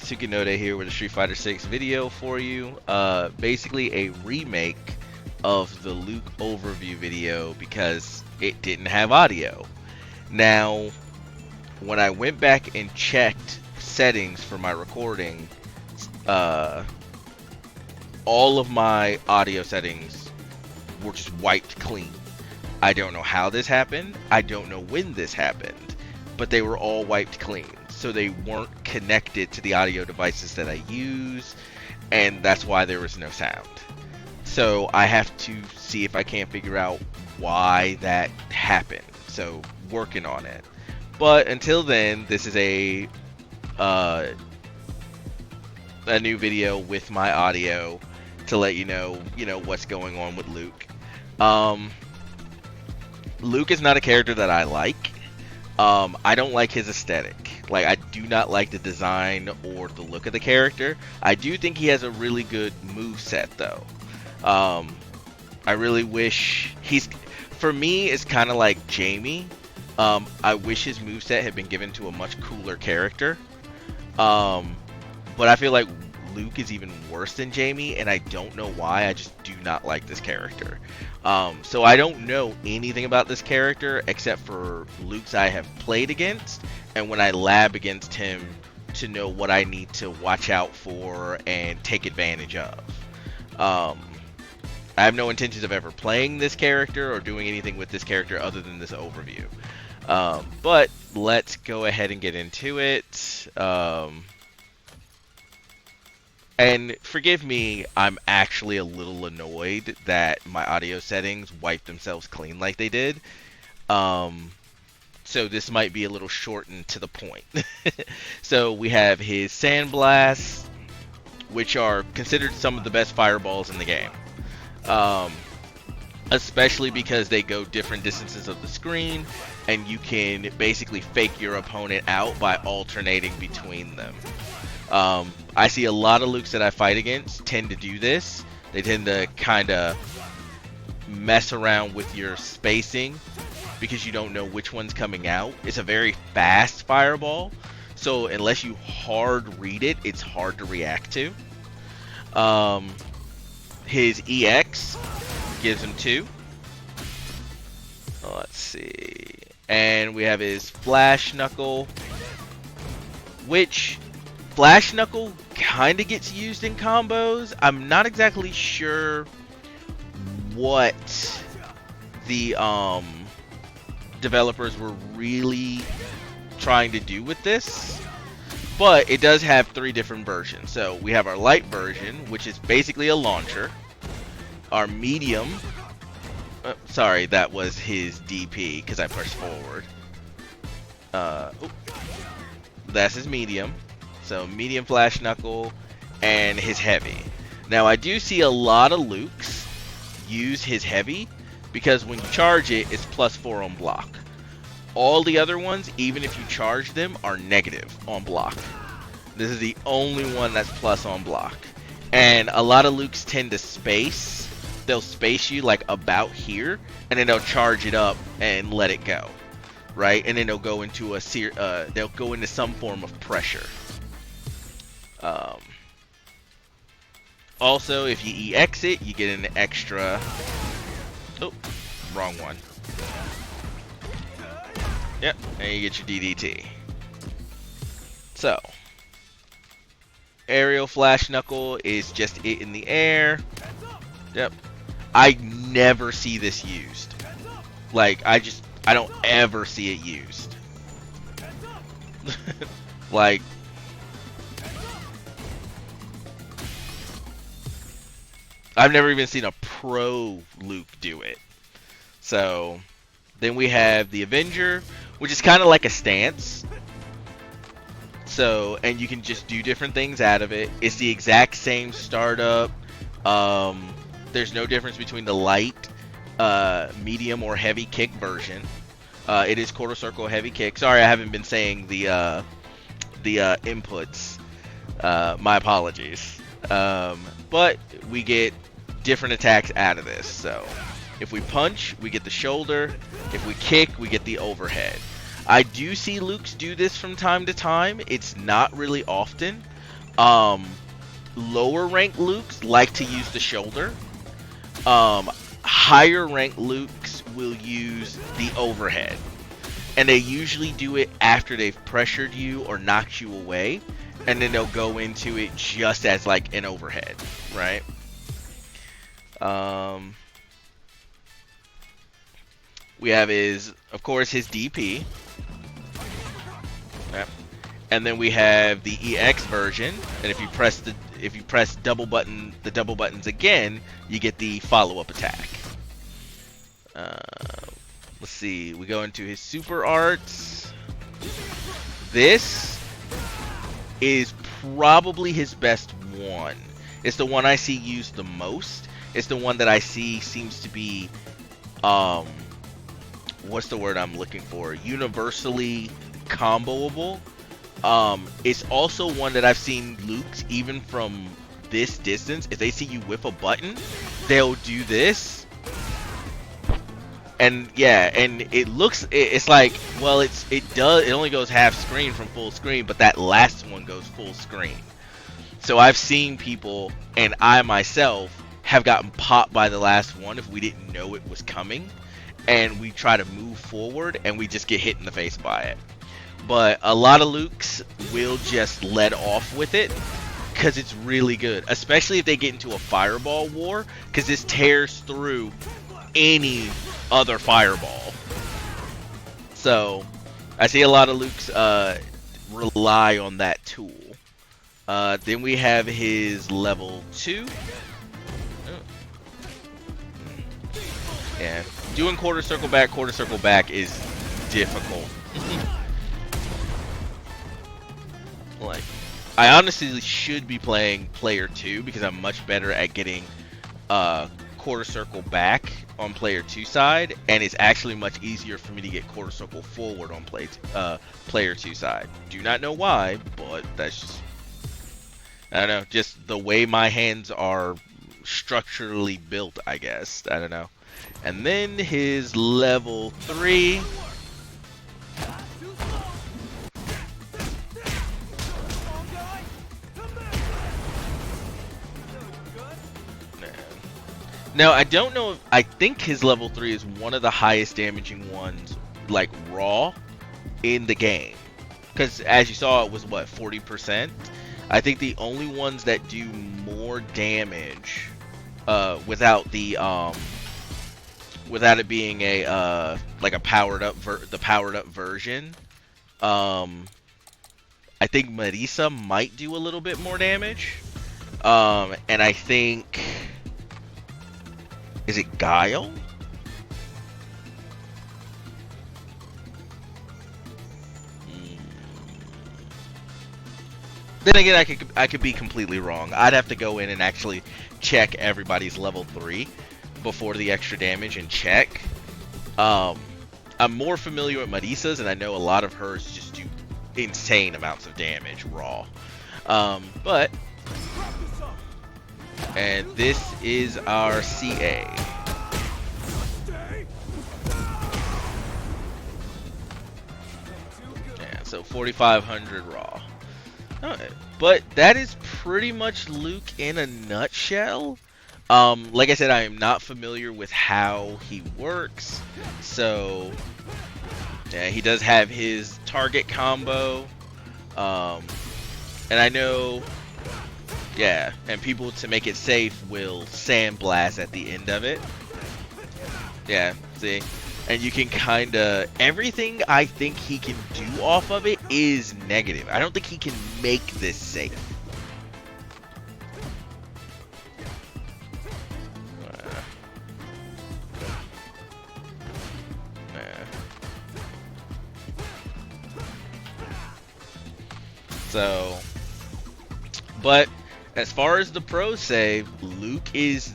Tsukinode here with a Street Fighter 6 video for you. Basically a remake of the Luke overview video because it didn't have audio. Now, when I went back and checked settings for my recording, all of my audio settings were just wiped clean. I don't know how this happened. I don't know when this happened, but they were all wiped clean. So they weren't connected to the audio devices that I use, and that's why there was no sound. So I have to see if I can't figure out why that happened. So working on it. But until then, this is a new video with my audio to let you know what's going on with Luke. Luke is not a character that I like. I don't like his aesthetic. Like, I do not like the design or the look of the character. I do think he has a really good moveset, though. I really wish for me, it's kind of like Jamie. I wish his moveset had been given to a much cooler character. But I feel like Luke is even worse than Jamie, and I don't know why. I just do not like this character. So I don't know anything about this character except for Luke's I have played against, and when I lab against him to know what I need to watch out for and take advantage of. I have no intentions of ever playing this character or doing anything with this character other than this overview. But let's go ahead and get into it. And forgive me, I'm actually a little annoyed that my audio settings wiped themselves clean like they did. So this might be a little short and to the point. So we have his Sandblast, which are considered some of the best fireballs in the game. Especially because they go different distances of the screen, and you can basically fake your opponent out by alternating between them. I see a lot of Lukes that I fight against tend to do this. They tend to kind of mess around with your spacing because you don't know which one's coming out. It's a very fast fireball, so unless you hard read it, it's hard to react to. His EX gives him 2. Let's see. And we have his Flash Knuckle, which Flash Knuckle kind of gets used in combos. I'm not exactly sure what the developers were really trying to do with this, but it does have 3 different versions. So we have our light version, which is basically a launcher. Our medium, sorry, that was his DP because I pushed forward. That's his medium. So medium Flash Knuckle and his heavy. Now I do see a lot of Lukes use his heavy because when you charge it, it's +4 on block. All the other ones, even if you charge them, are negative on block. This is the only one that's plus on block. And a lot of Lukes tend to space. They'll space you like about here, and then they'll charge it up and let it go, right? And then they'll go into they'll go into some form of pressure. Also, if you EX it, you get an extra. Oh, wrong one. Yep, and you get your DDT. So, aerial Flash Knuckle is just it in the air. Yep. I never see this used. Like, I don't ever see it used. Like, I've never even seen a pro Luke do it. So, then we have the Avenger, which is kind of like a stance. So, and you can just do different things out of it. It's the exact same startup. There's no difference between the light, medium, or heavy kick version. It is quarter circle heavy kick. Sorry, I haven't been saying the inputs. My apologies. But we get different attacks out of this. So if we punch, we get the shoulder. If we kick, we get the overhead. I do see Lukes do this from time to time. It's not really often, Um, Lower rank Lukes like to use the shoulder. Higher rank Lukes will use the overhead. And they usually do it after they've pressured you or knocked you away. And then they'll go into it just as like an overhead, right? We have of course, his DP. Yep. And then we have the EX version, and if you press the double buttons again, you get the follow-up attack. Let's see. We go into his super arts. This is probably his best one. It's the one I see used the most. It's the one that I see seems to be, what's the word I'm looking for? Universally comboable. It's also one that I've seen Luke's, even from this distance, if they see you whip a button, they'll do this. And yeah, and it's like, well, it only goes half screen from full screen, but that last one goes full screen. So I've seen people, and I myself have gotten popped by the last one if we didn't know it was coming, and we try to move forward and we just get hit in the face by it. But a lot of Lukes will just let off with it because it's really good, especially if they get into a fireball war, because this tears through any other fireball. So I see a lot of Lukes rely on that tool. Then we have his level 2. Yeah, doing quarter circle back is difficult. Like, I honestly should be playing player 2 because I'm much better at getting quarter circle back on player 2 side, and it's actually much easier for me to get quarter circle forward on player 2 side. Do not know why, but that's just, I don't know, just the way my hands are structurally built, I guess. I don't know. And then his level 3. Now, I don't know if, I think his level 3 is one of the highest damaging ones, like, raw in the game. Because, as you saw, it was, what, 40%? I think the only ones that do more damage, without the, without it being a, like a powered up, the powered up version, I think Marisa might do a little bit more damage. And I think, is it Guile? Then again, I could be completely wrong. I'd have to go in and actually check everybody's level 3 before the extra damage and check. I'm more familiar with Marisa's, and I know a lot of hers just do insane amounts of damage raw. And this is our CA. Yeah, so 4,500 raw. Alright, but that is pretty much Luke in a nutshell. Like I said, I am not familiar with how he works. So, yeah, he does have his target combo. And I know, yeah, and people, to make it safe, will sandblast at the end of it. Yeah, see? And you can kind of, everything I think he can do off of it is negative. I don't think he can make this safe. So, but as far as the pros say, Luke is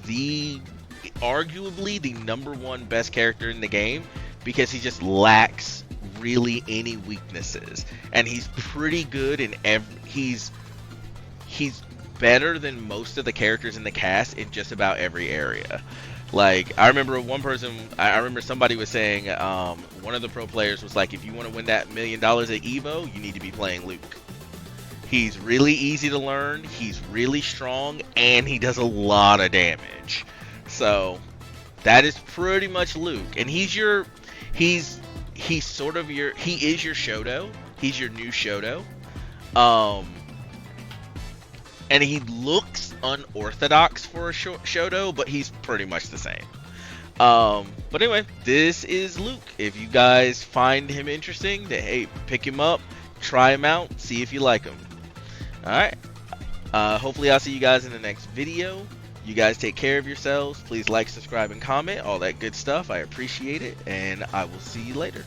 arguably the #1 best character in the game because he just lacks really any weaknesses, and he's pretty good in he's better than most of the characters in the cast in just about every area. Like, I remember I remember somebody was saying, one of the pro players was like, if you want to win that $1 million at EVO, you need to be playing Luke. He's really easy to learn, he's really strong, and he does a lot of damage. So that is pretty much Luke. And he's sort of he is your Shoto. He's your new Shoto. Um and he looks unorthodox for a Shoto, but he's pretty much the same. But anyway, this is Luke. If you guys find him interesting, then hey, pick him up, try him out, see if you like him. Alright. Hopefully I'll see you guys in the next video. You guys take care of yourselves. Please like, subscribe, and comment. All that good stuff. I appreciate it. And I will see you later.